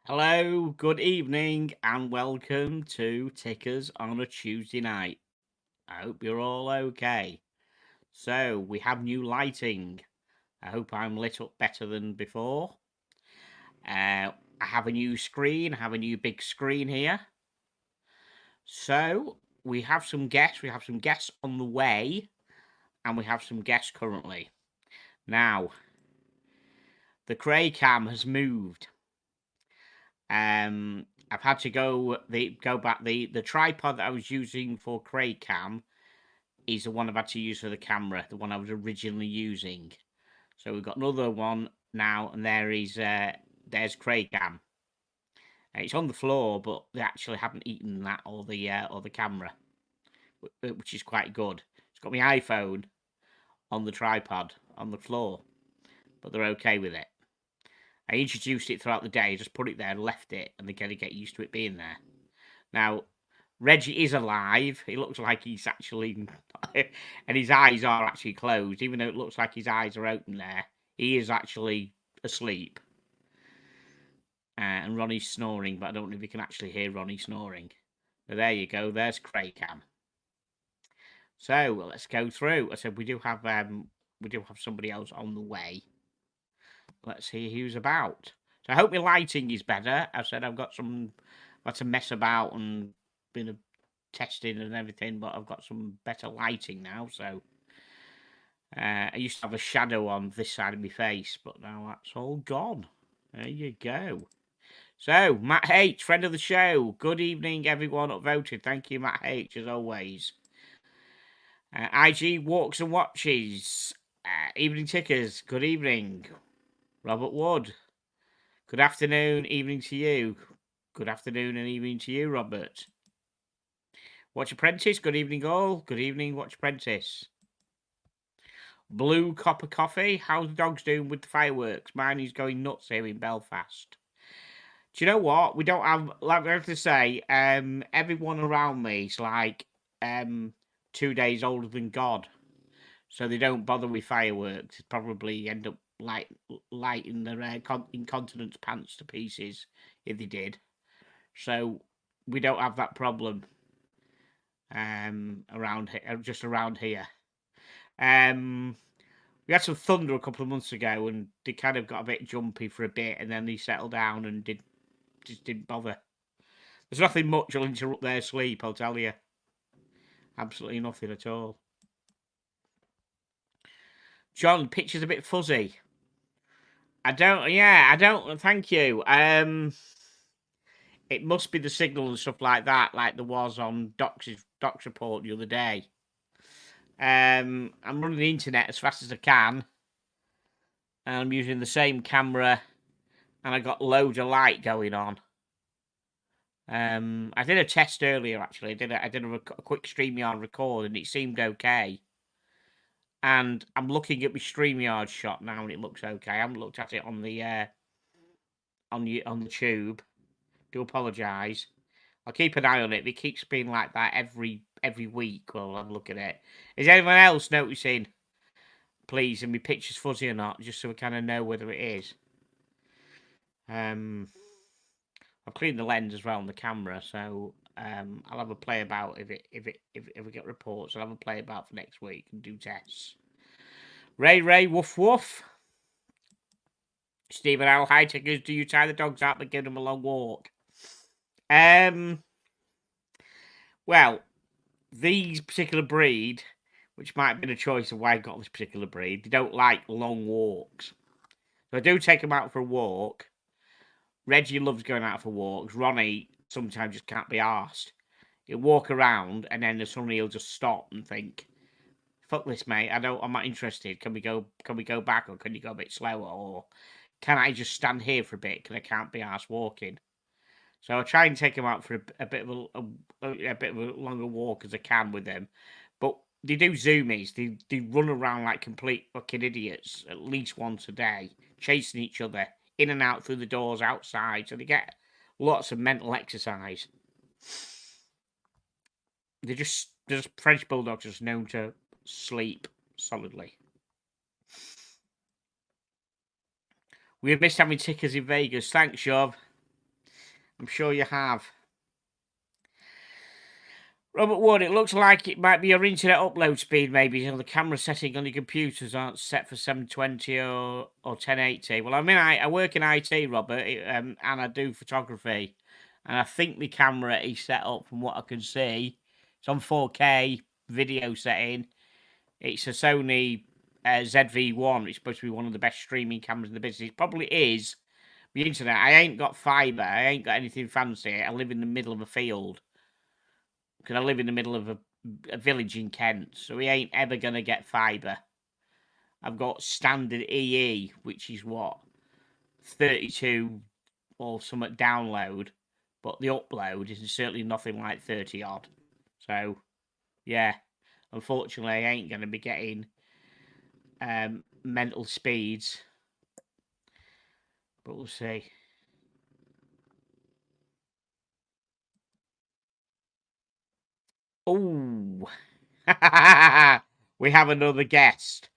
Hello, good evening, and welcome to Tickers on a Tuesday night. I hope you're all okay. So, we have new lighting. I hope I'm lit up better than before. I have a new screen, I have a new big screen here. So, we have some guests. We have some guests on the way, and we have some guests currently. Now, the Cray Cam has moved. I've had to go back. The tripod that I was using for Cray Cam is the one I've had to use for the camera, the one I was originally using. So we've got another one now, and there's Cray Cam. It's on the floor, but they actually haven't eaten that or the camera, which is quite good. It's got my iPhone on the tripod on the floor, but they're okay with it. I introduced it throughout the day, just put it there and left it, and they're going to get used to it being there. Now, Reggie is alive. He looks like he's actually, and his eyes are actually closed, even though it looks like his eyes are open there. He is actually asleep. And Ronnie's snoring, but I don't know if you can actually hear Ronnie snoring. But there you go. There's Craycam. So let's go through. I said we do have somebody else on the way. Let's see who's about. So I hope my lighting is better. I said I've got to mess about and been testing and everything, but I've got some better lighting now. So I used to have a shadow on this side of my face, but now that's all gone. There you go. So Matt H, friend of the show. Good evening, everyone upvoted. Thank you, Matt H, as always. IG walks and watches. Evening tickers. Good evening, Robert Wood. Good afternoon, evening to you. Good afternoon and evening to you, Robert. Watch Apprentice, good evening all. Good evening, Watch Apprentice. Blue Copper Coffee, how's the dogs doing with the fireworks? Mine is going nuts here in Belfast. Do you know what? We don't have, like I have to say, everyone around me is like 2 days older than God. So they don't bother with fireworks. Probably end up lighting their incontinence pants to pieces if they did. So we don't have that problem around here, just around here. We had some thunder a couple of months ago, and they kind of got a bit jumpy for a bit, and then they settled down and just didn't bother. There's nothing much will interrupt their sleep, I'll tell you. Absolutely nothing at all. John, picture's a bit fuzzy. I don't. Thank you. It must be the signal and stuff like that, like there was on Doc's report the other day. I'm running the internet as fast as I can, and I'm using the same camera, and I got loads of light going on. I did a test earlier actually. I did a quick StreamYard record, and it seemed okay. And I'm looking at my StreamYard shot now, and it looks okay. I haven't looked at it on the tube. Do apologise. I'll keep an eye on it. If it keeps being like that every week, well, I'll look at it. Is anyone else noticing, please, and my picture's fuzzy or not, just so we kind of know whether it is. I've cleaned the lens as well on the camera, so I'll have a play about if we get reports. I'll have a play about for next week and do tests. Ray, woof woof. Stephen L. High tickers. Do you tie the dogs out and give them a long walk? Well, these particular breed, which might have been a choice of why I got this particular breed, they don't like long walks. So I do take them out for a walk. Reggie loves going out for walks. Ronnie sometimes just can't be arsed. He'll walk around and then suddenly he'll just stop and think, "Fuck this, mate. I'm not interested. Can we go back, or can you go a bit slower, or can I just stand here for a bit? Because I can't be arsed walking." So I try and take him out for a bit of a longer walk as I can with them. But they do zoomies. They run around like complete fucking idiots at least once a day, chasing each other in and out through the doors outside. So they get lots of mental exercise. They're just French bulldogs are known to sleep solidly. We have missed having tickers in Vegas. Thanks, Shov. I'm sure you have. Robert Wood, it looks like it might be your internet upload speed, maybe. You know, the camera setting on your computers aren't set for 720 or 1080. Well, I mean, I work in IT, Robert, and I do photography. And I think the camera is set up, from what I can see, it's on 4K video setting. It's a Sony ZV-1. It's supposed to be one of the best streaming cameras in the business. It probably is. The internet, I ain't got fibre. I ain't got anything fancy. I live in the middle of a field. Because I live in the middle of a village in Kent, so we ain't ever going to get fibre. I've got standard EE, which is what? 32 or something download, but the upload is certainly nothing like 30 odd. So, yeah, unfortunately, I ain't going to be getting mental speeds, but we'll see. Oh, we have another guest.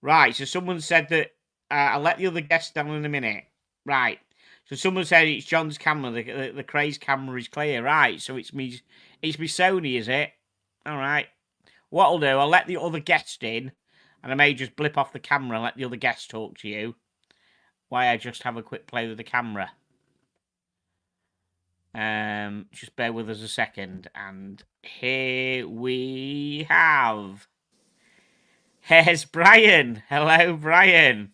Right, so someone said that I'll let the other guest down in a minute. Right, so someone said it's John's camera. The Craze camera is clear. Right, so it's me Sony, is it? All right. What I'll do, I'll let the other guest in, and I may just blip off the camera and let the other guest talk to you. Why I just have a quick play with the camera. Just bear with us a second, and here we have. Here's Brian. Hello, Brian.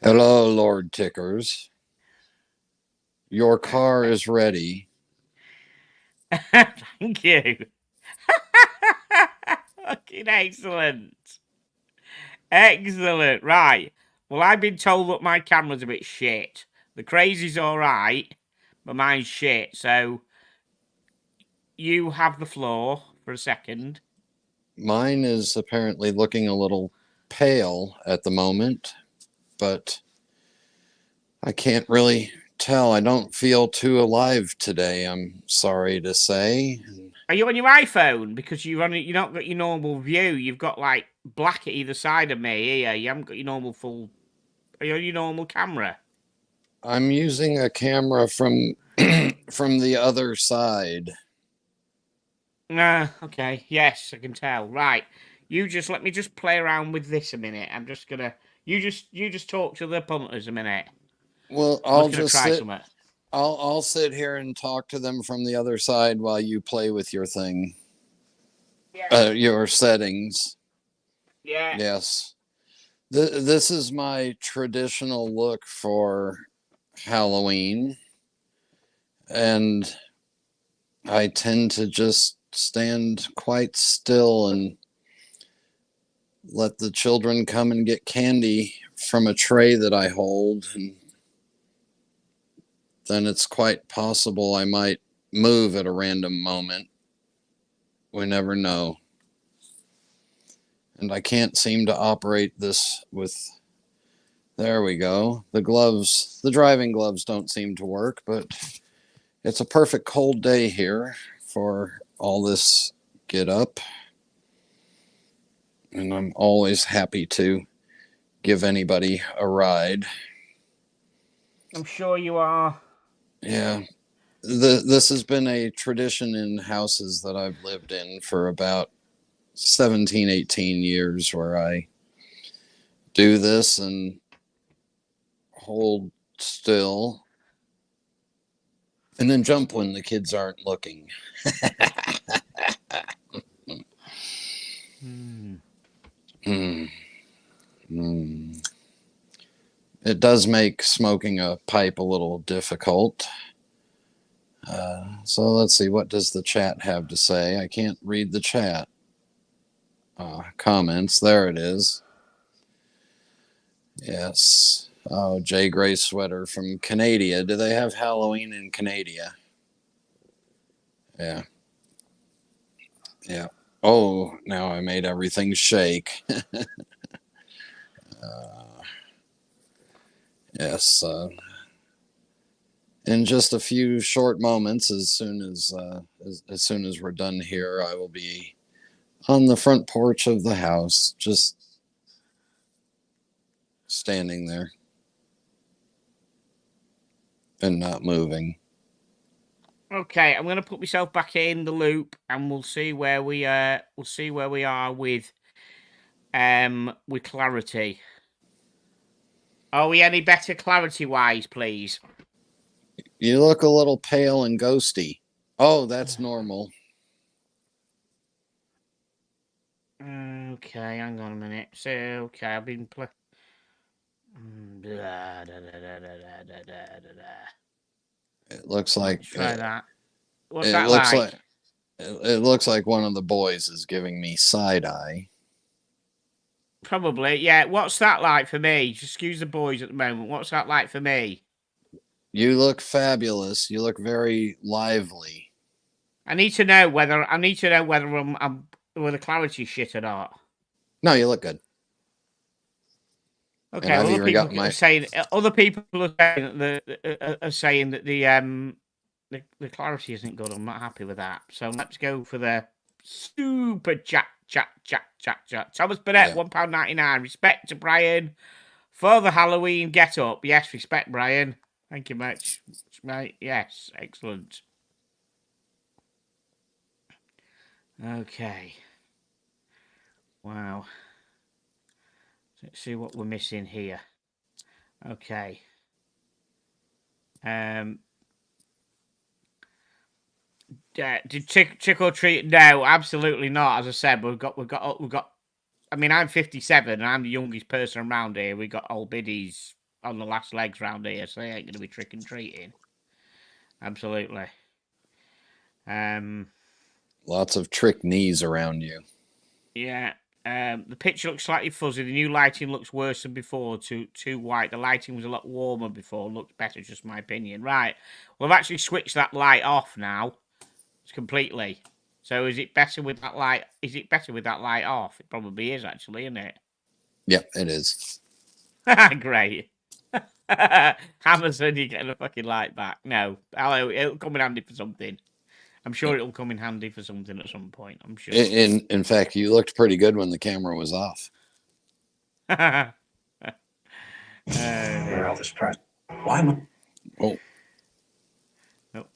Hello, Lord Tickers. Your car is ready. Thank you. Fucking excellent. Excellent. Right. Well, I've been told that my camera's a bit shit. The Crazy's all right, but mine's shit. So you have the floor for a second. Mine is apparently looking a little pale at the moment, but I can't really tell. I don't feel too alive today, I'm sorry to say. Are you on your iPhone? Because you're not got your normal view. You've got like black at either side of me here. You haven't got your normal full. Are you on your normal camera? I'm using a camera from from the other side. Okay. Yes, I can tell. Right. You just let me just play around with this a minute. I'm just gonna. You just talk to the punters a minute. Well, I'm just gonna try something. I'll sit here and talk to them from the other side while you play with your thing. Yeah. Your settings. Yeah. Yes. This is my traditional look for Halloween, and I tend to just stand quite still and let the children come and get candy from a tray that I hold, and then it's quite possible I might move at a random moment. We never know. And I can't seem to operate this with. There we go. The gloves, the driving gloves don't seem to work, but it's a perfect cold day here for all this get up. And I'm always happy to give anybody a ride. I'm sure you are. Yeah. This has been a tradition in houses that I've lived in for about 17, 18 years, where I do this and hold still and then jump when the kids aren't looking. Hmm. It does make smoking a pipe a little difficult. So let's see, what does the chat have to say? I can't read the chat. Comments, there it is. Yes. Oh, Jay Gray Sweater from Canada. Do they have Halloween in Canada? Yeah. Yeah. Oh, now I made everything shake. Yes. In just a few short moments, as soon as we're done here, I will be on the front porch of the house, just standing there and not moving. Okay, I'm gonna put myself back in the loop, and we'll see where we are with clarity. Are we any better clarity wise, please? You look a little pale and ghosty. Oh, that's normal. Okay, hang on a minute. So, okay, I've been It looks like Let's try that. What's it that looks like like? it looks like one of the boys is giving me side eye. Probably, yeah. What's that like for me? Just excuse the boys at the moment. What's that like for me? You look fabulous. You look very lively. I need to know whether I'm whether clarity shit or not. No, you look good. And Okay, I've other even people got are my saying the clarity isn't good. I'm not happy with that. So let's go for the super chat. Thomas Burnett, yeah. £1.99. Respect to Brian for the Halloween get up. Yes, respect, Brian. Thank you much, mate. Yes, excellent. Okay. Wow. Let's see what we're missing here. Okay. Did trick or treat? No, absolutely not. As I said, we've got. I mean, I'm 57 and I'm the youngest person around here. We got old biddies on the last legs round here, so they ain't gonna be trick and treating. Absolutely. Lots of trick knees around you. Yeah. The picture looks slightly fuzzy. The new lighting looks worse than before. Too white. The lighting was a lot warmer before. Looked better, just my opinion. Right. Well, I've actually switched that light off now. It's completely. So is it better with that light? Is it better with that light off? It probably is, actually, isn't it? Yeah, it is. Great. Amazon, you're getting a fucking light back. No, it'll come in handy for something. I'm sure it'll come in handy for something at some point. I'm sure. In fact, you looked pretty good when the camera was off. Where all this press? Why am I? Oh, Nope.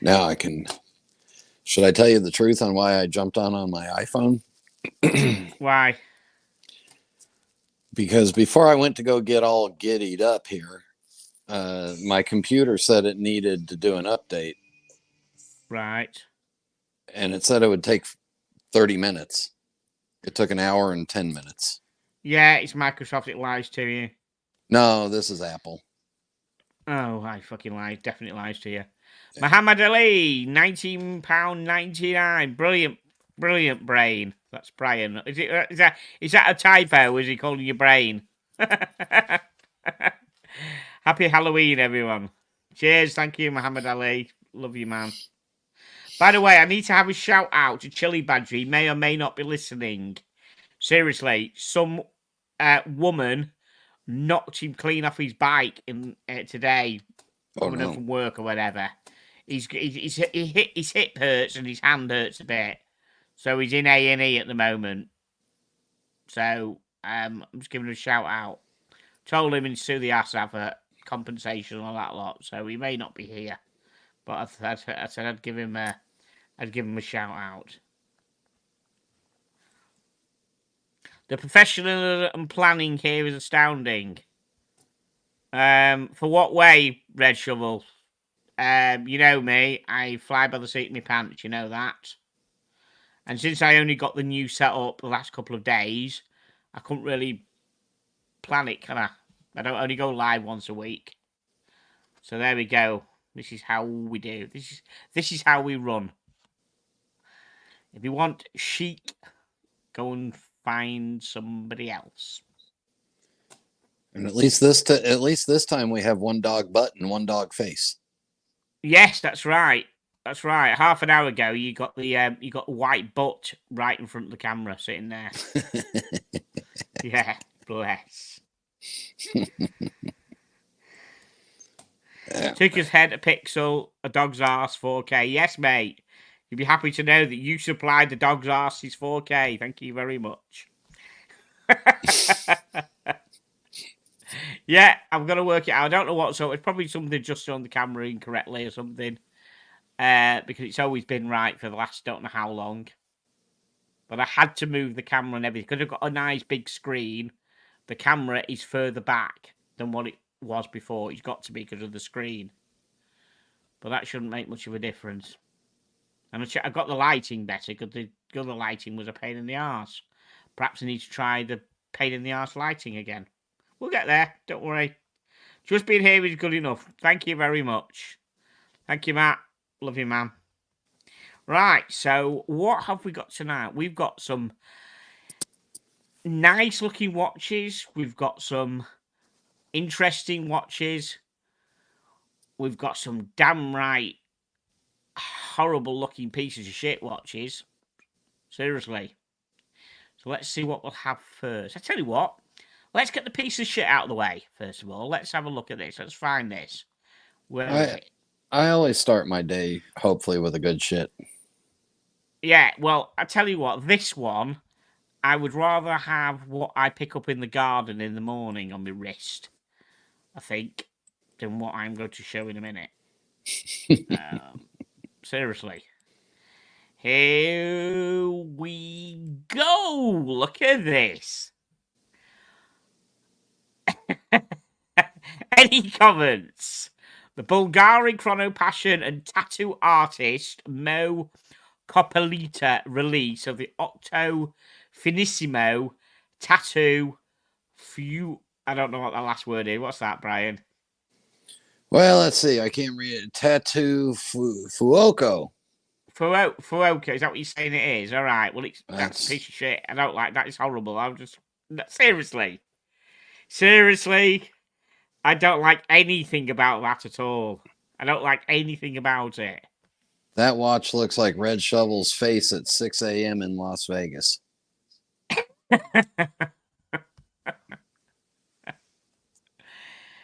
now I can. Should I tell you the truth on why I jumped on my iPhone? Why? Because before I went to go get all giddied up here, my computer said it needed to do an update, Right. and it said it would take 30 minutes. It took an hour and 10 minutes. Yeah, it's Microsoft. It lies to you. No, this is Apple. Oh, I fucking lies. Definitely lies to you. Muhammad Ali, £19.99. Brilliant brain. That's Brian. Is that a typo? Is he calling you brain? Happy Halloween, everyone. Cheers. Thank you, Muhammad Ali. Love you, man. By the way, I need to have a shout out to Chili Badger. He may or may not be listening. Seriously, some woman knocked him clean off his bike today, coming home from work or whatever. His hip hurts and his hand hurts a bit, so he's in A&E at the moment. So I'm just giving him a shout out. Told him to sue the ass advert, compensation and all that lot. So he may not be here, but I said I'd give him a shout out. The professional and planning here is astounding. For what way, Red Shovel? You know me, I fly by the seat of my pants, you know that. And since I only got the new setup the last couple of days, I couldn't really plan it, can I? I don't only go live once a week. So there we go. This is how we do. This is how we run. If you want chic, go and find somebody else. And at least this time we have one dog butt and one dog face. Yes, that's right. That's right. Half an hour ago, you got the white butt right in front of the camera, sitting there. Yeah, bless. Ticket's head, a pixel, a dog's arse, 4K. Yes, mate. You'd be happy to know that you supplied the dog's arse's 4K. Thank you very much. Yeah, I'm gonna work it out. I don't know what, so it's probably something just on the camera incorrectly or something. Because it's always been right for the last don't know how long. But I had to move the camera and everything because I've got a nice big screen. The camera is further back than what it was before. It's got to be because of the screen. But that shouldn't make much of a difference. And I got the lighting better because the other lighting was a pain in the arse. Perhaps I need to try the pain in the arse lighting again. We'll get there. Don't worry. Just being here is good enough. Thank you very much. Thank you, Matt. Love you, man. Right, so what have we got tonight? We've got some nice looking watches. We've got some interesting watches. We've got some damn right horrible looking pieces of shit watches. Seriously. So let's see what we'll have first. I tell you what, let's get the piece of shit out of the way, first of all. Let's have a look at this. Let's find this. Where is I it? I always start my day hopefully with a good shit. Yeah, well, I tell you what, this one, I would rather have what I pick up in the garden in the morning on my wrist, I think, than what I'm going to show in a minute. Seriously. Here we go. Look at this. Any comments? The Bulgarian chrono passion and tattoo artist Mo Coppolita release of the Octo Finissimo tattoo few. I don't know what that last word is. What's that, Brian? Well, let's see. I can't read it. Tattoo Fuoco. Fuoka, is that what you're saying it is? All right. Well, that's a That's piece of shit. I don't like that. It's horrible. I'm just seriously. I don't like anything about that at all. I don't like anything about it. that watch looks like Red Shovel's face at 6 a.m. in Las Vegas.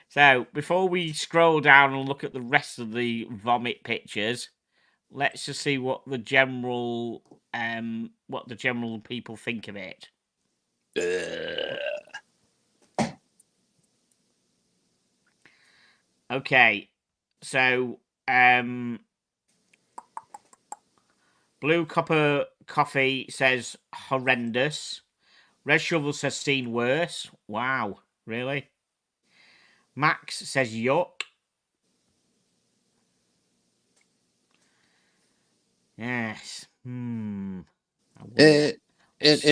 So before we scroll down and look at the rest of the vomit pictures, let's just see what the general people think of it. Okay, so Blue Copper Coffee says horrendous. Red Shovel says seen worse. Wow, really? Max says yuck. Yes. It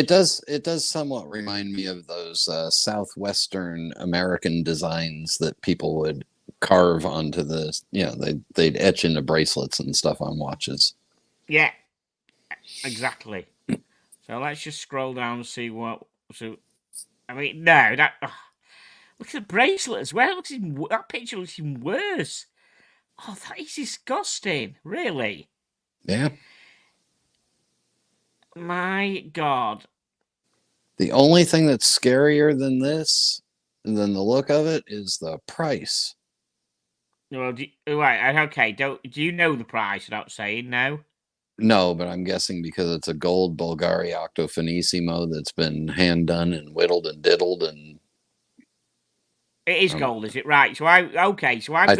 does somewhat remind me of those southwestern American designs that people would carve onto the they'd etch into bracelets and stuff on watches. Yeah, exactly. So let's just scroll down and see what. So, I mean, no, that. Look at the bracelet as well. That picture looks even worse. Oh, that is disgusting. Really? Yeah. My God. The only thing that's scarier than this, than the look of it, is the price. Well, right, okay. Do you know the price without saying no? No, but I'm guessing because it's a gold Bulgari Octo Finissimo that's been hand done and whittled and diddled, and It is gold, is it? Right. So So I'm I gonna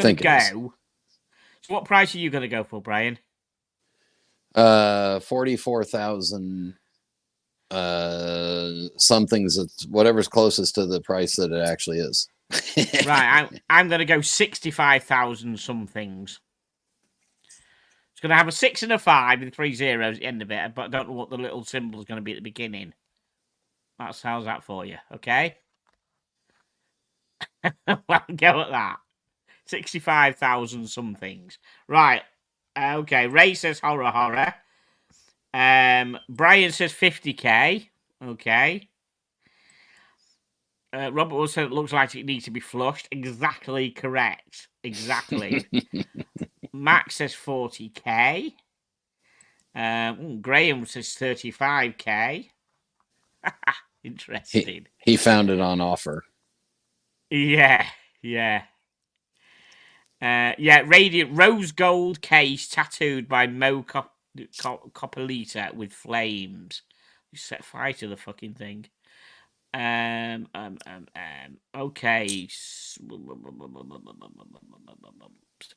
think it is. go. So what price are you gonna go for, Brian? 44,000 something's whatever's closest to the price that it actually is. Right. I'm gonna go 65,000 somethings. It's gonna have a 6 and a 5 and 3 zeros at the end of it, but I don't know what the little symbol is gonna be at the beginning. How's that for you? Okay. Well, go at that. 65,000 somethings. Right. Okay. Ray says horror. Brian says 50k. Okay. Robert will say it looks like it needs to be flushed. Exactly correct. Exactly. Max says 40k. Graham says 35k. Interesting. He found it on offer. Yeah. Radiant rose gold case tattooed by Mo Coppolita with flames. You set fire to the fucking thing. Okay.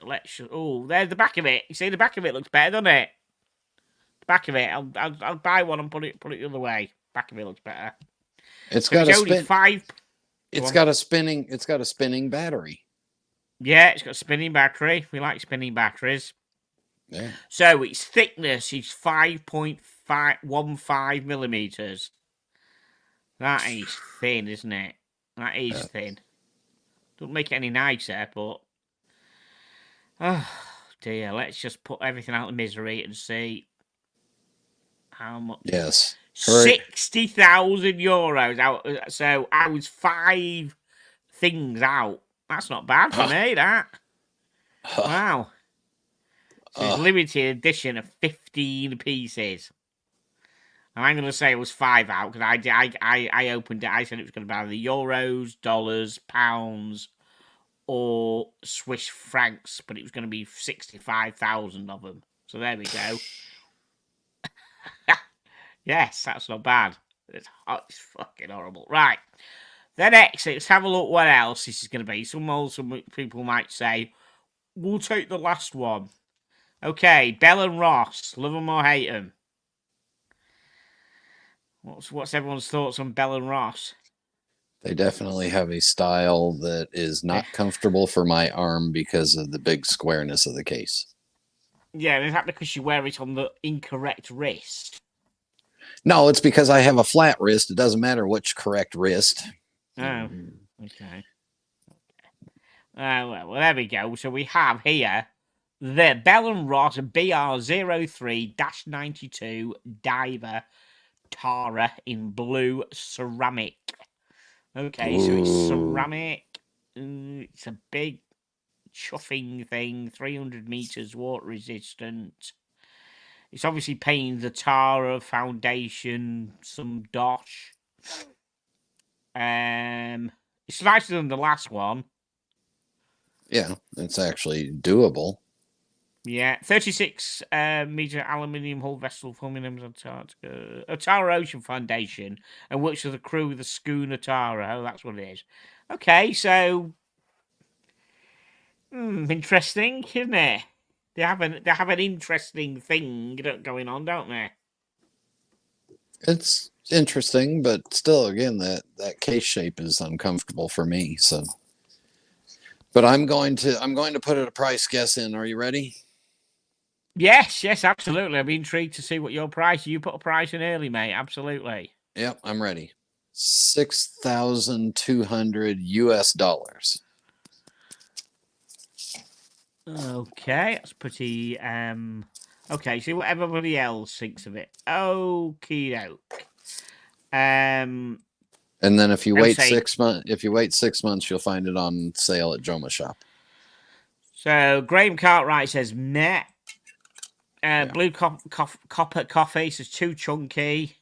Selection. Oh, there's the back of it. You see, the back of it looks better, doesn't it? The back of it. I'll buy one and put it the other way. Back of it looks better. It's So got it's a only spin. five. It's got a spinning. It's got a spinning battery. Yeah, it's got a spinning battery. We like spinning batteries. Yeah. So its thickness is 5.515 millimeters. That is thin, isn't it? That is thin. Don't make it any nicer, but oh dear. Let's just put everything out of misery and see how much. Yes. Hurry. €60,000 out. So I was 5 things out. That's not bad for me. That. Wow. So it's limited edition of 15 pieces. And I'm going to say it was 5 out because I opened it. I said it was going to be either euros, dollars, pounds, or Swiss francs, but it was going to be 65,000 of them. So there we go. Yes, that's not bad. It's fucking horrible. Right. The next, let's have a look what else this is going to be. Some people might say, we'll take the last one. Okay, Bell and Ross, love them or hate them. What's everyone's thoughts on Bell and Ross? They definitely have a style that is not comfortable for my arm because of the big squareness of the case. Yeah, is that because you wear it on the incorrect wrist? No, it's because I have a flat wrist. It doesn't matter which correct wrist. Oh, okay. Well, there we go. So we have here the Bell and Ross BR03-92 Diver Tara in blue ceramic. Okay, so it's ceramic. It's a big chuffing thing, 300 meters water resistant. It's obviously painted the Tara foundation, some dosh. It's nicer than the last one. Yeah, it's actually doable. Yeah, 36 meter aluminium hull vessel forming Antarctica. A Tara Ocean Foundation and works with the crew of the schooner Tara. Oh, that's what it is. Okay, so interesting, isn't it? They have an interesting thing going on, don't they? It's interesting, but still, again, that case shape is uncomfortable for me. So, but I'm going to put a price guess in. Are you ready? Yes, absolutely. I'm intrigued to see what your price. You put a price in early, mate. Absolutely. Yep, I'm ready. $6,200. Okay, that's pretty. Okay, see what everybody else thinks of it. Okie doke. And then if you wait say- 6 months, you'll find it on sale at Joma Shop. So Graham Cartwright says meh. Blue copper coffee says too chunky.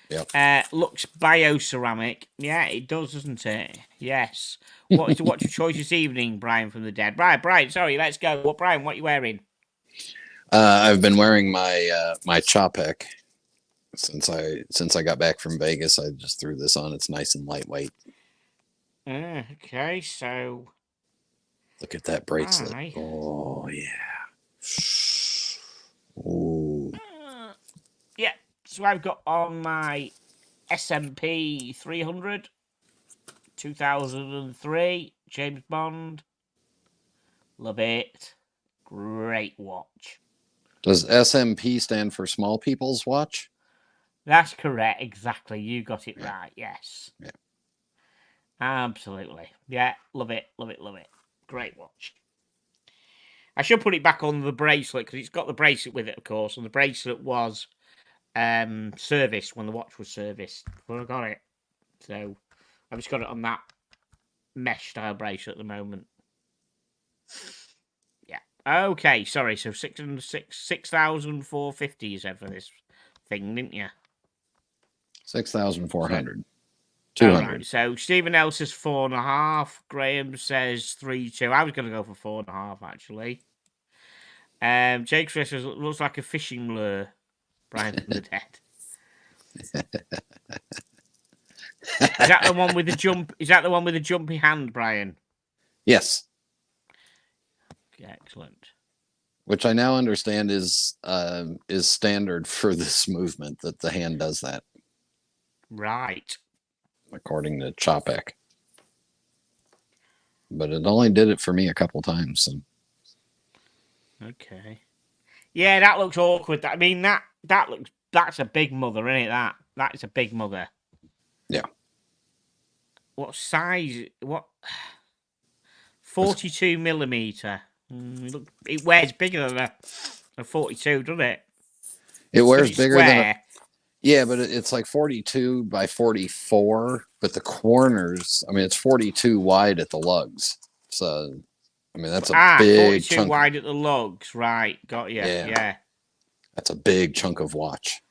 Yep. Looks bioceramic. Yeah, it does, doesn't it? Yes. What's your choice this evening, Brian from the Dead? Brian, sorry, let's go. What are you wearing? I've been wearing my Chopek since I got back from Vegas. I just threw this on. It's nice and lightweight. Okay, so look at that bracelet. Right. Oh yeah. Ooh. Yeah. So I've got on my S&P 300, 2003 James Bond. Love it. Great watch. Does SMP stand for Small People's Watch? That's correct. Exactly. You got it right. Yes. Yeah. Absolutely. Yeah. Love it. Great watch. I should put it back on the bracelet because it's got the bracelet with it, of course, and the bracelet was serviced when the watch was serviced before I got it. So I've just got it on that mesh style bracelet at the moment. Yeah. Okay. Sorry. So 6,450 you said for this thing, didn't you? 6,400. 200. Right, so Stephen L says 4.5. Graham says 3.2. I was going to go for 4.5 actually. Jake says it looks like a fishing lure. Brian from the Dead. Is that the one with the jump? Is that the one with the jumpy hand, Brian? Yes. Excellent. Which I now understand is standard for this movement, that the hand does that, Right. according to Chopek. But it only did it for me a couple times. So. Okay. Yeah, that looks awkward. I mean, that's a big mother, isn't it? That is a big mother. Yeah. What size? What? 42 millimeter. Look, it wears bigger than a 42, doesn't it? It wears It's bigger than a. square. Yeah, but it's like 42 by 44. But the corners, I mean, it's 42 wide at the lugs. So, I mean, that's a big 42 chunk. wide at the lugs. Right, got you. Yeah. That's a big chunk of watch.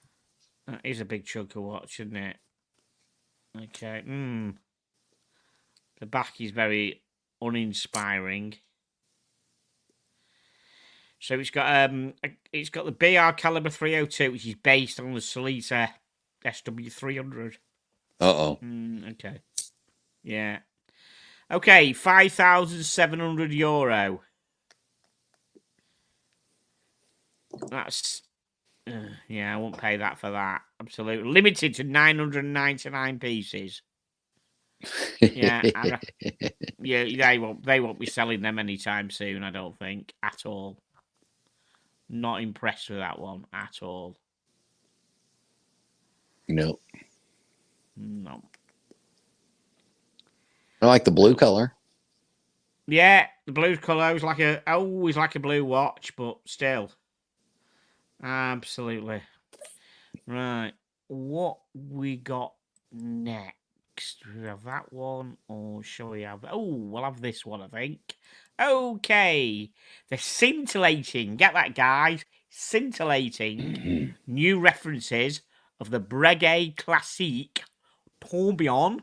That is a big chunk of watch, isn't it? Okay. The back is very uninspiring. So it's got the BR caliber 302, which is based on the Solita SW300. Uh-oh. Okay. Yeah. Okay, €5,700. That's yeah, I won't pay that for that. Absolutely. Limited to 999 pieces. Yeah, yeah, they won't be selling them anytime soon, I don't think, at all. Not impressed with that one at all. No. No. I like the blue color. Yeah, the blue colour is always like a blue watch, but still. Absolutely. Right. What we got next? Do we have that one, or shall we have? Oh, we'll have this one, I think. Okay. The scintillating. Get that, guys. Scintillating new references of the Breguet Classique Tourbillon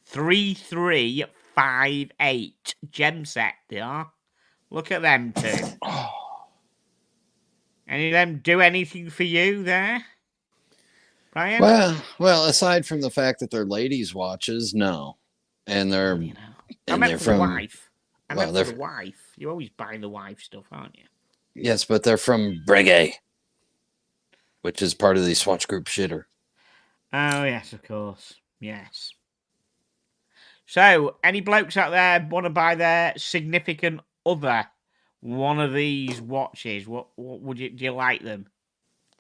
3358 gem set. They are. Look at them two. Any of them do anything for you there, Brian? Well, aside from the fact that they're ladies' watches, no, and they're I meant for the wife. I meant for the wife. You're always buying the wife stuff, aren't you? Yes, but they're from Breguet, which is part of the Swatch Group shitter. Oh yes, of course. Yes. So, any blokes out there want to buy their significant other one of these watches? What would you? Do you like them?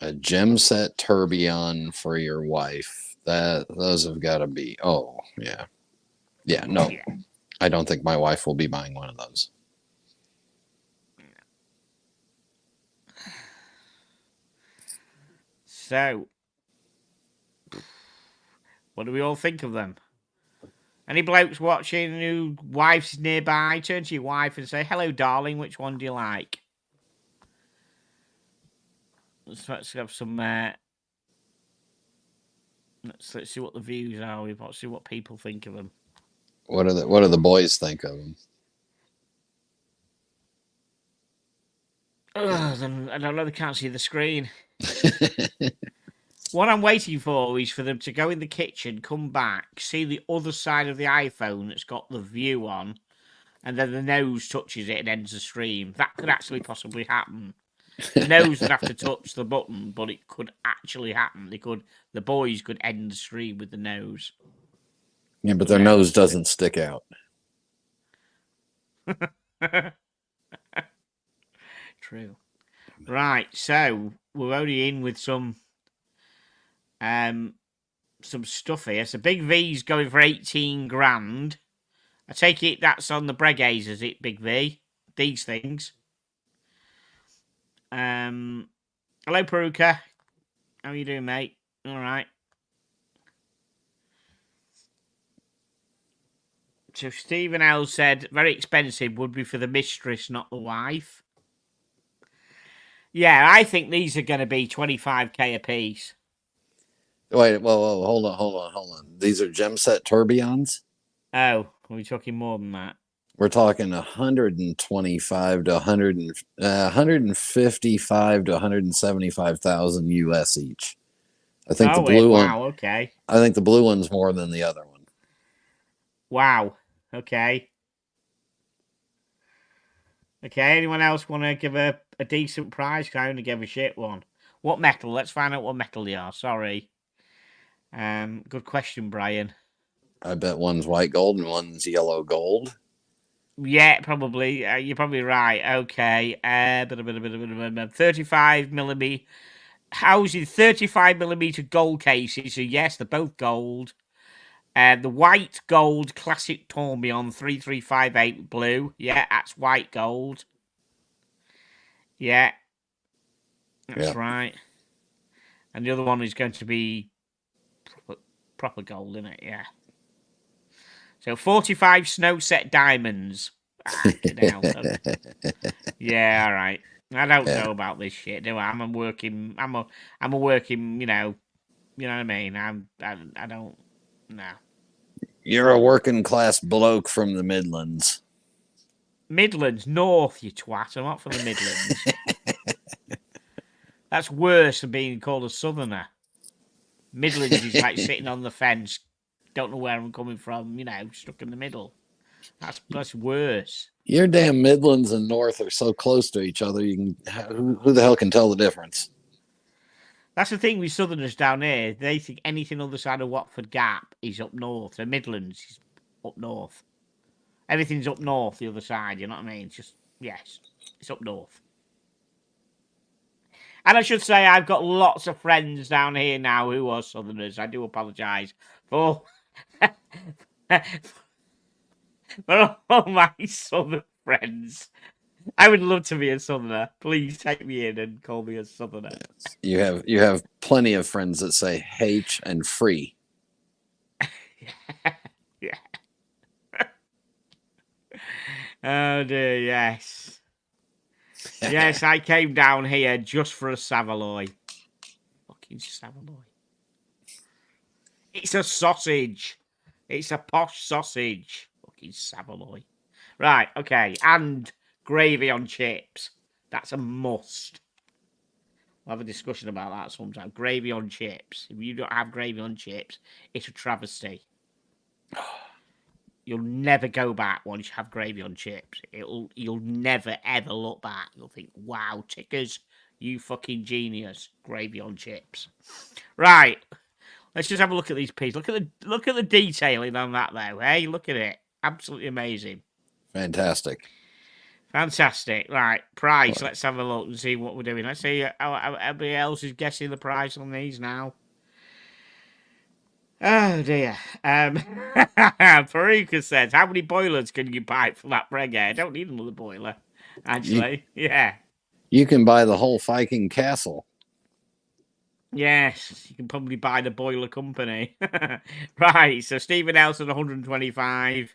A gem set tourbillon for your wife. Those have got to be. Oh yeah, no. Yeah. I don't think my wife will be buying one of those. So, what do we all think of them? Any blokes watching who wife's nearby, turn to your wife and say, "Hello, darling, which one do you like?" Let's have some. Let's see what the views are. Let's see what people think of them. What do the boys think of them? Then I don't know. They can't see the screen. What I'm waiting for is for them to go in the kitchen, come back, see the other side of the iPhone that's got the view on, and then the nose touches it and ends the stream. That could actually possibly happen. The nose would have to touch the button, but it could actually happen. The boys could end the stream with the nose. Yeah, but their nose doesn't stick out. True. Right, so we're only in with some stuff here. So Big V's going for 18 grand. I take it that's on the Breguets, is it, Big V? These things. Hello, Peruka. How you doing, mate? All right. So Stephen L said very expensive would be for the mistress, not the wife. Yeah, I think these are going to be 25k a piece. Wait, well, hold on. These are gem set tourbillons? Oh, are we talking more than that? We're talking 125 to 155 to 175,000 US each. I think the Oh, it. blue one. Wow. Okay. I think the blue one's more than the other one. Wow. Okay. Okay. Anyone else want to give a decent prize? 'Cause I only gave a shit one. What metal? Let's find out what metal they are. Sorry. Good question, Brian. I bet one's white gold and one's yellow gold. Yeah, probably. You're probably right. Okay. 35 millimeter. Housing 35 millimeter gold cases. So yes, they're both gold. The white gold classic Tourbillon 3358 blue. Yeah, that's white gold. Yeah, that's Yeah. right. And the other one is going to be proper gold, isn't it? Yeah. So 45 snow set diamonds. Fucking hell. Yeah, all right. I don't Yeah. know about this shit, do I? I'm a working, you know what I mean? I don't, no. You're a working class bloke from the Midlands. Midlands, North, you twat. I'm not from the Midlands. That's worse than being called a southerner. Midlands is like sitting on the fence, don't know where I'm coming from, stuck in the middle. That's worse. Your damn Midlands and North are so close to each other. You can who the hell can tell the difference? That's the thing with southerners down here. They think anything other side of Watford Gap is up north. The Midlands is up north. Everything's up north the other side, you know what I mean? It's just, yes, it's up north. And I should say I've got lots of friends down here now who are southerners. I do apologise for for all my southern friends. I would love to be a southerner. Please take me in and call me a southerner. You have plenty of friends that say H and free. Yeah. Oh dear, yes. Yes, I came down here just for a Savaloy. Fucking Savaloy. It's a sausage. It's a posh sausage. Fucking Savaloy. Right, okay. And gravy on chips. That's a must. We'll have a discussion about that sometime. Gravy on chips. If you don't have gravy on chips, it's a travesty. You'll never go back once you have gravy on chips. You'll never ever look back. You'll think, wow, Tickers, you fucking genius. Gravy on chips. Right. Let's just have a look at these pieces. Look at the detailing on that though. Hey, look at it. Absolutely amazing. Fantastic. Fantastic. Right. Price. Right. Let's have a look and see what we're doing. Let's see how everybody else is guessing the price on these now. Oh dear. Faruka says, how many boilers can you buy for that Brega? I don't need another boiler. Actually, yeah. You can buy the whole Viking castle. Yes, you can probably buy the boiler company. Right, so Stephen Else at 125.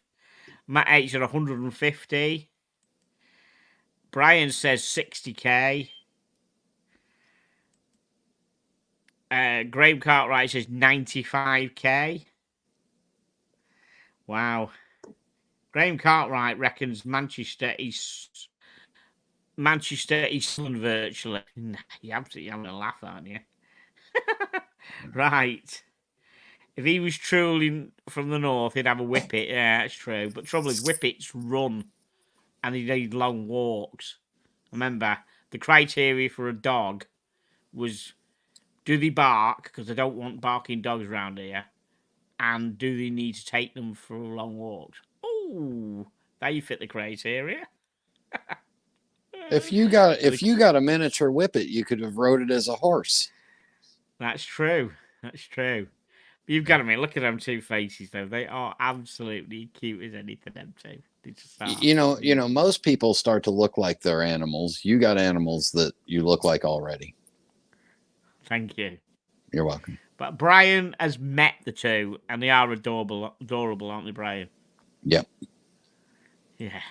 Matt H at 150. Brian says 60k. Graham Cartwright says 95k. Wow. Graham Cartwright reckons Manchester is Sun virtually. You're absolutely having a laugh, aren't you? Right. If he was truly from the north, he'd have a whippet. Yeah, that's true. But trouble is, whippets run, and they need long walks. Remember, the criteria for a dog was: do they bark? Because I don't want barking dogs around here. And do they need to take them for long walks? Oh, they fit the criteria. If you got a miniature whippet, you could have rode it as a horse. That's true. That's true. You've got to admit, look at them two faces, though. They are absolutely cute as anything, them two. They just are. You know, most people start to look like they're animals. You got animals that you look like already. Thank you. You're welcome. But Brian has met the two, and they are adorable, aren't they, Brian? Yep. Yeah.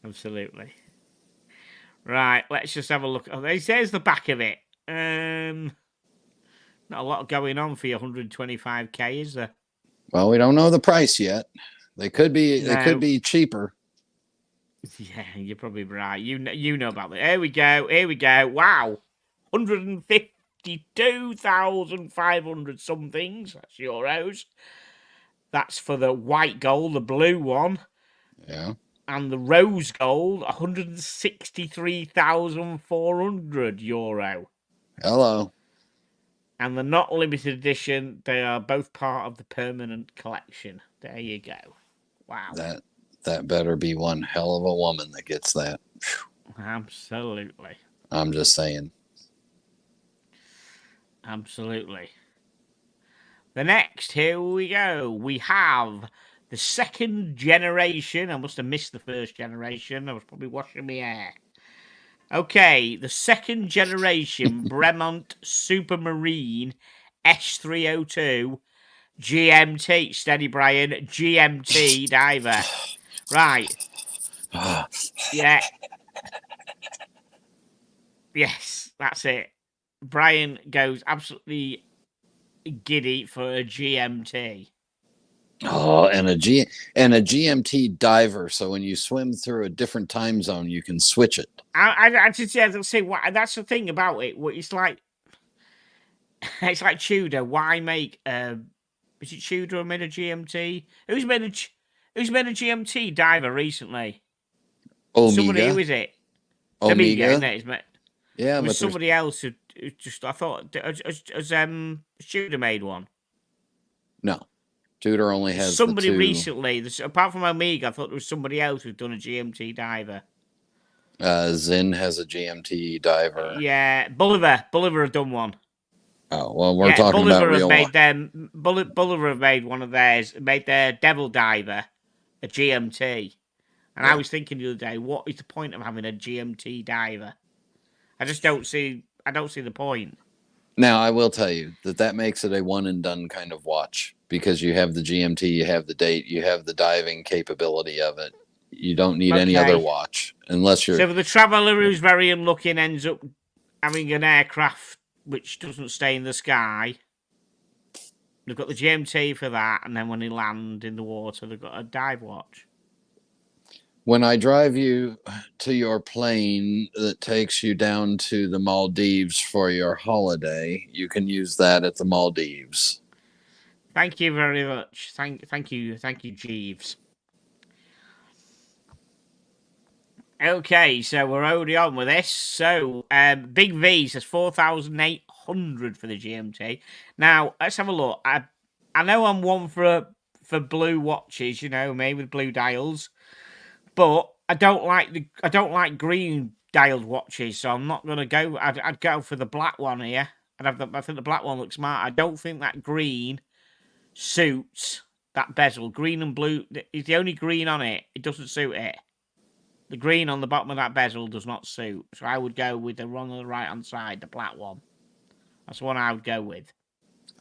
Absolutely. Right, let's just have a look. Oh, there's the back of it. Not a lot going on for your 125k, is there? Well, we don't know the price yet. They could be cheaper. Yeah, you're probably right. You know about it. Here we go. Wow, 150. 52,500 somethings. That's euros. That's for the white gold, the blue one. Yeah. And the rose gold, 163,400 euro. Hello. And the not limited edition, they are both part of the permanent collection. There you go. Wow. That better be one hell of a woman that gets that. Absolutely. I'm just saying. Absolutely. The next, here we go. We have the second generation. I must have missed the first generation. I was probably washing my hair. Okay, the second generation Bremont Supermarine S302 GMT. Steady, Brian. GMT diver. Right. Yeah. Yes, that's it. Brian goes absolutely giddy for a GMT. Oh, and a GMT diver. So when you swim through a different time zone, you can switch it. I just say that's the thing about it. It's like Tudor. Why make is it Tudor who made a GMT? Who's made a GMT diver recently? Somebody, who Omega. is it? Amiga, isn't Omega. it? Yeah, It was but there's somebody else who just I thought has Tudor made one. no. Tudor only has the Somebody two. recently, apart from Omega, I thought there was somebody else who'd done a GMT diver. Zen has a GMT diver. Yeah, Bolivar had done one. Oh well, we're talking about Bolivar have real made them. Bolivar have made one of theirs. Made their Devil Diver a GMT, and I was thinking the other day, what is the point of having a GMT diver? I just don't see. I don't see the point. Now, I will tell you that makes it a one and done kind of watch because you have the GMT, you have the date, you have the diving capability of it. You don't need any other watch unless you're. So for the traveller who's very unlucky and ends up having an aircraft which doesn't stay in the sky, they've got the GMT for that, and then when they land in the water, they've got a dive watch. When I drive you to your plane that takes you down to the Maldives for your holiday, you can use that at the Maldives. Thank you very much. Thank you, Jeeves. Okay, so we're already on with this. So, Big V says 4,800 for the GMT. Now, let's have a look. I know I'm one for blue watches, you know, me with blue dials, but I don't like green dialed watches, so I'm not gonna go. I'd go for the black one here. I think the black one looks smart. I don't think that green suits that bezel. Green and blue is the only green on it. It doesn't suit it. The green on the bottom of that bezel does not suit. So I would go with the one on the right hand side, the black one. That's the one I would go with.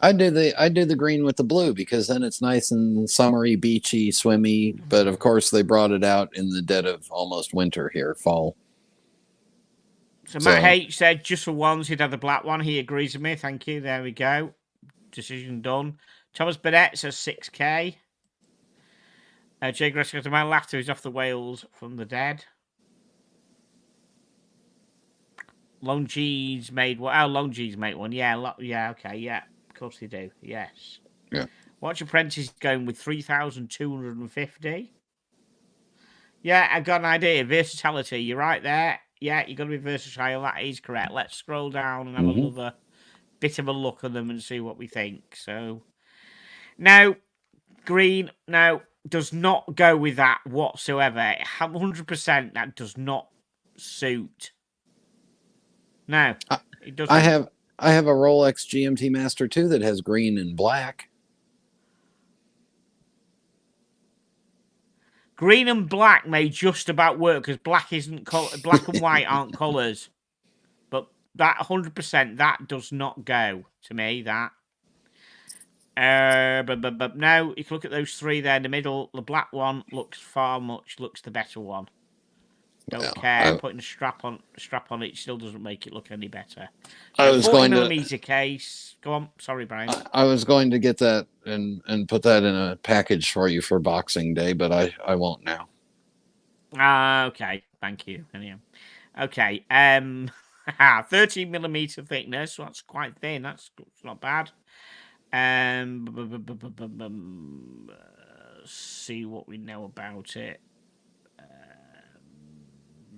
I do the green with the blue because then it's nice and summery, beachy, swimmy. But of course, they brought it out in the dead of almost winter here, fall. So Matt H said just for once he'd have the black one. He agrees with me. Thank you. There we go. Decision done. Thomas Burnett says 6K. Jay Gresco to my laughter is off the Wales from the dead. Long G's made one. Oh, Long G's made one. Yeah, okay, yeah. Of course they do. Yes. Yeah. Watch Apprentice going with 3,250. Yeah, I got an idea. Versatility. You're right there. Yeah, you've got to be versatile. That is correct. Let's scroll down and have another bit of a look at them and see what we think. So, now, green, now, does not go with that whatsoever. 100% that does not suit. No, it doesn't. I have a Rolex GMT Master 2 that has green and black. Green and black may just about work because black isn't black and white aren't colours. But that 100% that does not go to me. That. But no, if you look at those three there in the middle, the black one looks the better one. Don't care. Putting a strap on it still doesn't make it look any better. I was 40mm case. Go on. Sorry, Brian. I was going to get that and put that in a package for you for Boxing Day, but I won't now. Okay. Thank you. Anyhow. Okay. 13mm thickness. So that's quite thin. That's not bad. See what we know about it.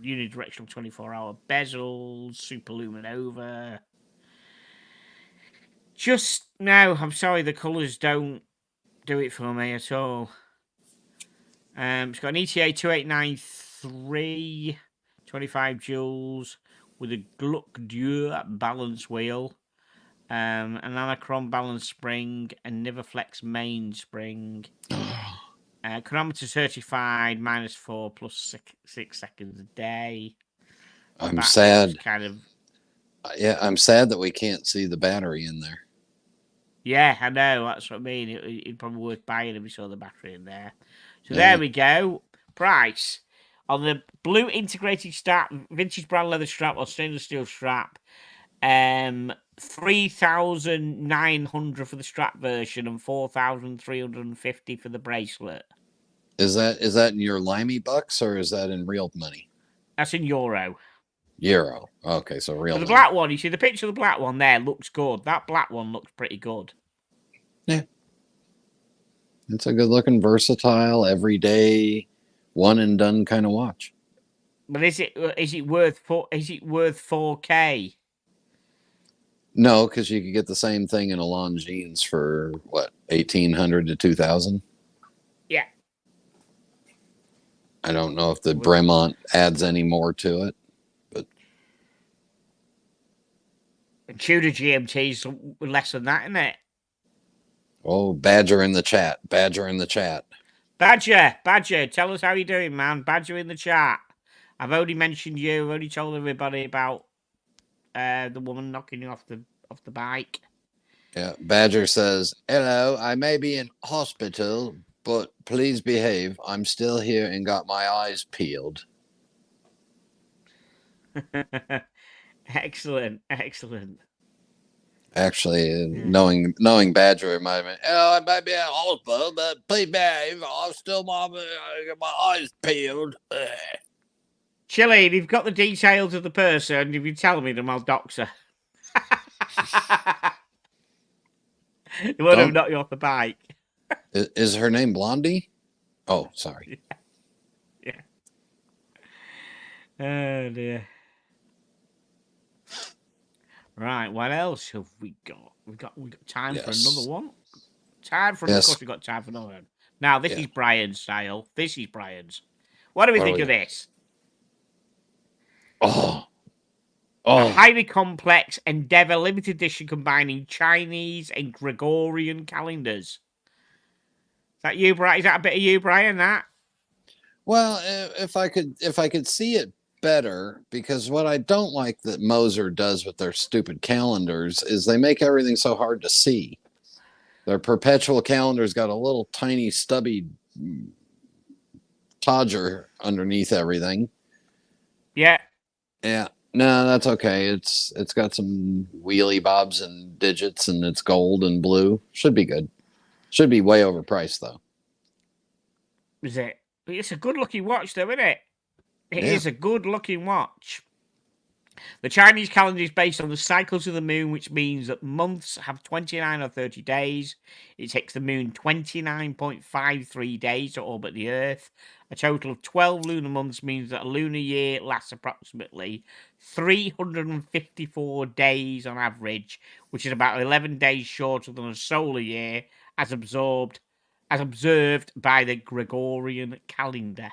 Unidirectional 24-hour bezels, super luminova. Just no, I'm sorry, the colours don't do it for me at all. It's got an ETA 2893, 25 joules with a Gluck Dur balance wheel, an Anachron balance spring, and Niverflex main spring. Chronometer certified -4 plus 6 seconds a day. I'm sad. Kind of. Yeah, I'm sad that we can't see the battery in there. Yeah, I know. That's what I mean. It'd probably worth buying if we saw the battery in there. So there we go. Price on the blue integrated strap, vintage brown leather strap or stainless steel strap. 3,900 for the strap version and 4,350 for the bracelet. Is that in your limey bucks or is that in real money? That's in euro. Euro. Okay, so real But the money. black one, you see the picture of the black one there looks good. That black one looks pretty good. Yeah. It's a good looking, versatile, everyday, one and done kind of watch. But is it worth 4K? No, because you could get the same thing in a Longines for what, 1,800 to 2,000. Yeah. I don't know if the Bremont adds any more to it, but Tudor GMT's less than that, isn't it? oh, Badger in the chat. Badger in the chat. Badger, tell us how you're doing, man. Badger in the chat. I've already mentioned you. I've already told everybody about the woman knocking you off the bike. Yeah, Badger says, "Hello, I may be in hospital, but please behave. I'm still here and got my eyes peeled." Excellent. Actually, knowing Badger, it might have been, "Oh, I might be in hospital, but please behave. I'm still my eyes peeled." Chile, if you've got the details of the person, if you tell me them, I'll dox her. You want to knock you off the bike. Is her name Blondie? Oh, sorry. Yeah. Oh dear. Right, what else have we got? We got time for another one. Of course, we got time for another one. Now, this is Brian's style. This is Brian's. What do we think of this? A highly complex Endeavour limited edition combining Chinese and Gregorian calendars. Is that you, Brian? Is that a bit of you, Brian? That? Well, if I could see it better, because what I don't like that Moser does with their stupid calendars is they make everything so hard to see. Their perpetual calendar's got a little tiny stubby Todger underneath everything. Yeah. Yeah. No, that's okay. It's got some wheelie bobs and digits, and it's gold and blue. Should be good. Should be way overpriced though. Is it? It's a good looking watch though, isn't it? It is a good looking watch. The Chinese calendar is based on the cycles of the moon, which means that months have 29 or 30 days. It takes the moon 29.53 days to orbit the Earth. A total of 12 lunar months means that a lunar year lasts approximately 354 days on average, which is about 11 days shorter than a solar year, as observed by the Gregorian calendar.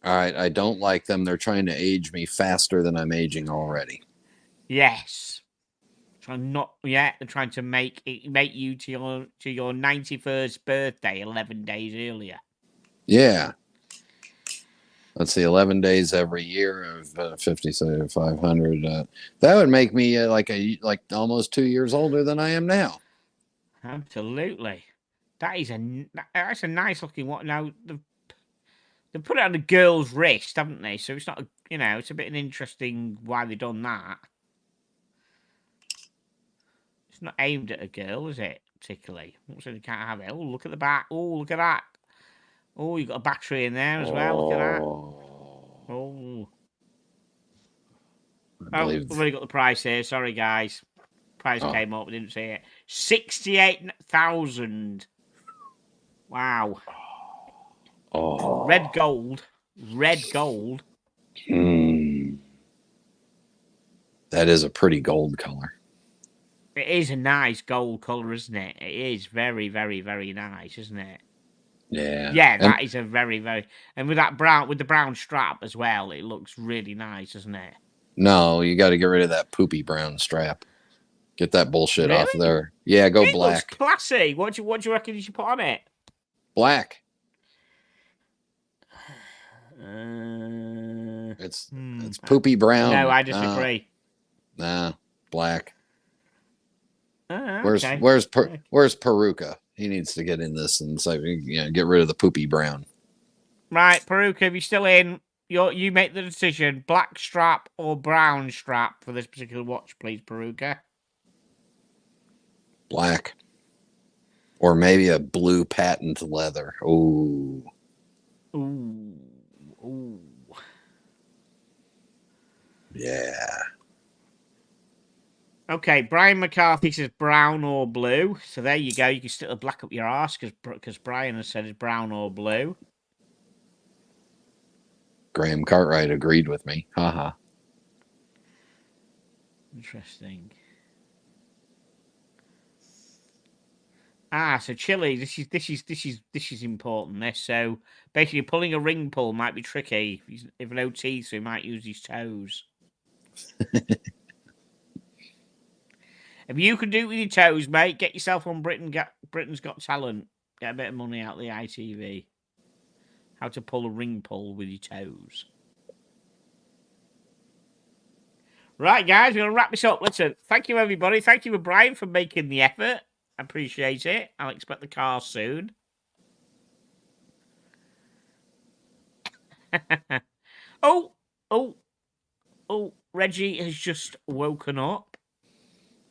All right, I don't like them. They're trying to age me faster than I'm aging already. Yes. They're trying to make you to your 91st birthday 11 days earlier. Yeah. Let's see, 11 days every year of 500. That would make me like almost 2 years older than I am now. Absolutely. That's a nice looking one. Now they put it on a girl's wrist, haven't they? So it's not, it's a bit interesting why they've done that. It's not aimed at a girl, is it? Particularly. So you can't have it. Oh, look at the back. Oh, look at that. Oh, you got a battery in there as well. Look at that. Oh. I Oh, believe. we've already got the price here. Sorry, guys. Price Oh. came up. We didn't see it. 68,000. Wow. Oh. Red gold. Red gold. Hmm. That is a pretty gold color. It is a nice gold color, isn't it? It is very, very, very nice, isn't it? Yeah. Yeah, And that is a very, very, and with that brown, with the brown strap as well, it looks really nice, doesn't it? no, you got to get rid of that poopy brown strap. Get that bullshit off Really? there. Yeah, go It looks black. classy. What do you reckon you should put on it? Black. Uh, It's hmm. it's poopy No, brown. I disagree. Nah, black. Where's Okay. where's where's Peruka? He needs to get in this and say, get rid of the poopy brown. Right, Peruka, if you're still in, you make the decision: black strap or brown strap for this particular watch, please, Peruka. Black. Or maybe a blue patent leather. Ooh. Ooh, ooh. Yeah. Okay, Brian McCarthy says brown or blue. So there you go. You can stick the black up your arse because Brian has said it's brown or blue. Graham Cartwright agreed with me. Haha. Interesting. So Chile, this is important. This so basically pulling a ring pull might be tricky if no teeth, so he might use his toes. If you can do it with your toes, mate, get yourself on Britain's Got Talent. Get a bit of money out of the ITV. How to pull a ring pull with your toes. Right, guys, we're going to wrap this up. Listen, thank you, everybody. Thank you, Brian, for making the effort. I appreciate it. I'll expect the car soon. oh, oh, oh, Reggie has just woken up.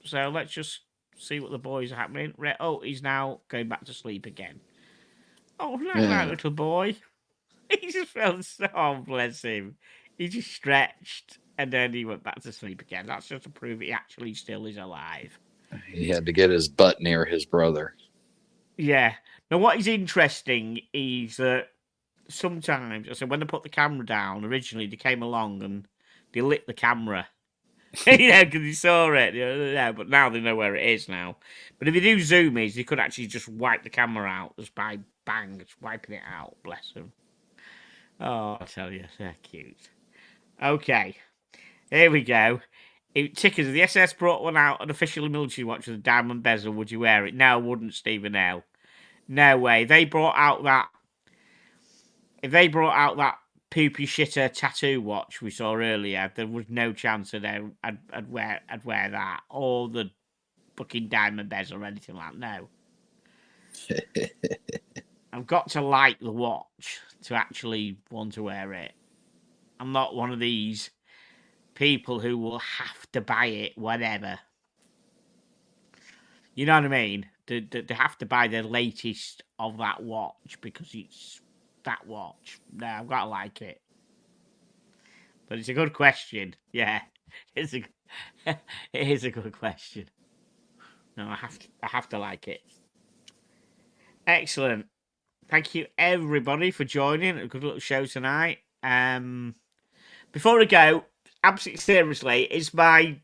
So let's just see what the boys are happening. He's now going back to sleep again. Oh, night, little boy. He just felt so, oh, bless him. He just stretched and then he went back to sleep again. That's just to prove he actually still is alive. He had to get his butt near his brother. Yeah. Now, what is interesting is that sometimes, so when they put the camera down, originally they came along and they lit the camera. Because they saw it. Yeah, but now they know where it is now. But if you do zoomies, you could actually just wipe the camera out just by bang, just wiping it out. Bless them. Oh, I tell you, they're cute. Okay, here we go. Tickers, the SS brought one out, an official military watch with a diamond bezel. Would you wear it? No, I wouldn't, Stephen L. No way. If they brought out that poopy shitter tattoo watch we saw earlier, there was no chance that I'd wear that or the fucking diamond bezel or anything like that. No. I've got to like the watch to actually want to wear it. I'm not one of these people who will have to buy it, whatever. You know what I mean? They have to buy the latest of that watch because it's that watch. No, I've got to like it. But it's a good question. Yeah, it is a good question. No, I have to like it. Excellent. Thank you everybody for joining. A good little show tonight. Before I go, absolutely seriously, is my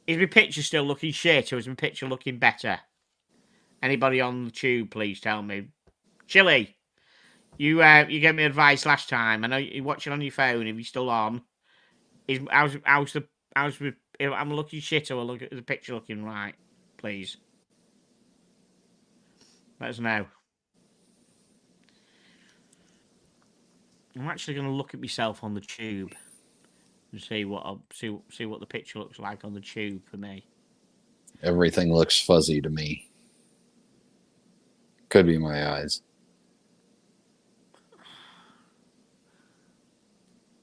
picture still looking shit or is my picture looking better? Anybody on the tube, please tell me. Chili, you gave me advice last time. I know you're watching on your phone. If you're still on, I'm looking shit or look at the picture looking right? Please, let us know. I'm actually going to look at myself on the tube and see what the picture looks like on the tube for me. Everything looks fuzzy to me. Could be my eyes.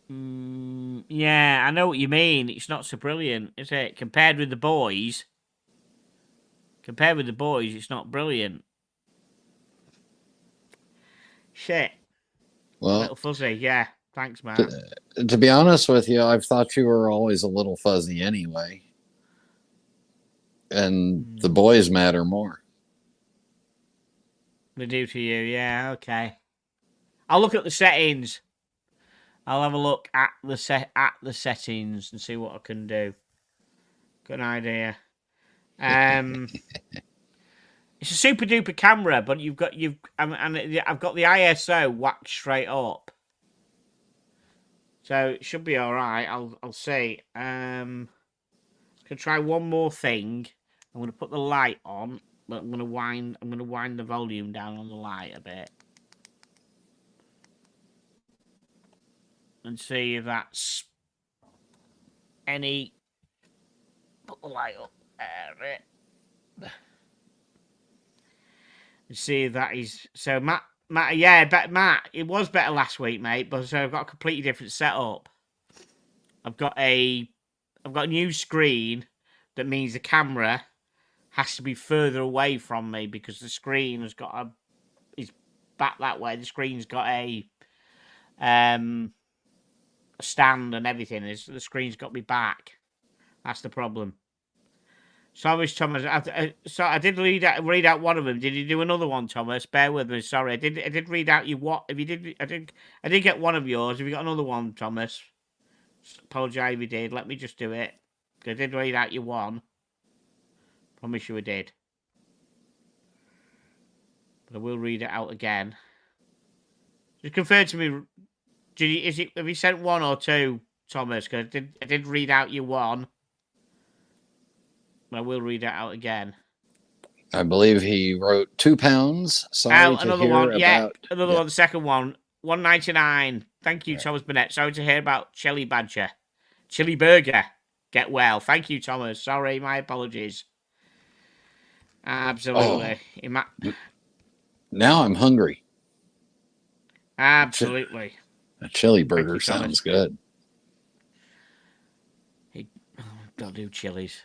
Yeah, I know what you mean. It's not so brilliant, is it? Compared with the boys, it's not brilliant. Shit. A Well, little fuzzy, yeah. Thanks, Matt. To be honest with you, I've thought you were always a little fuzzy anyway. And the boys matter more. They do to you, yeah, okay. I'll look at the settings. I'll have a look at the settings and see what I can do. Good idea. It's a super duper camera, but I've got the ISO whacked straight up, so it should be all right. I'll see. Gonna try one more thing. I'm gonna put the light on, but I'm gonna wind the volume down on the light a bit, and see if that's any. Put the light up. And see if that is so. Matt, yeah, Matt. It was better last week, mate. But so I've got a completely different setup. I've got a new screen. That means the camera has to be further away from me because the screen has got is back that way. The screen's got a stand and everything. The screen's got me back. That's the problem. Sorry, Thomas. So I did read out one of them. Did you do another one, Thomas? Bear with me. Sorry, I did read out you what? If you did, I did get one of yours. Have you got another one, Thomas? Apologise if you did. Let me just do it. I did read out your one. Promise you I did. But I will read it out again. Just confirm to me. Have you sent one or two, Thomas? Because I did read out your one. But I will read it out again. I believe he wrote £2. Sorry to another hear one. Yeah, about another one. The second one. $1.99. Thank you, Thomas Burnett. Sorry to hear about Chili Badger. Chili Burger. Get well. Thank you, Thomas. Sorry, my apologies. Absolutely. Oh, now I'm hungry. Absolutely. A chili burger sounds good. Don't do chilies.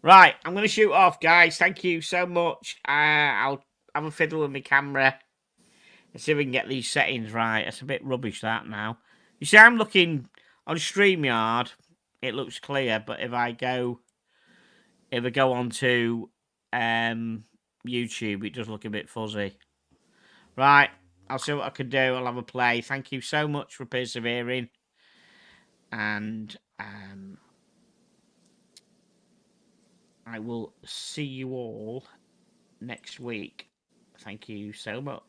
Right, I'm going to shoot off, guys. Thank you so much. I'll have a fiddle with my camera and see if we can get these settings right. It's a bit rubbish, that, now. You see, I'm looking on StreamYard. It looks clear, but if I go on to YouTube, it does look a bit fuzzy. Right, I'll see what I can do. I'll have a play. Thank you so much for persevering. And I will see you all next week. Thank you so much.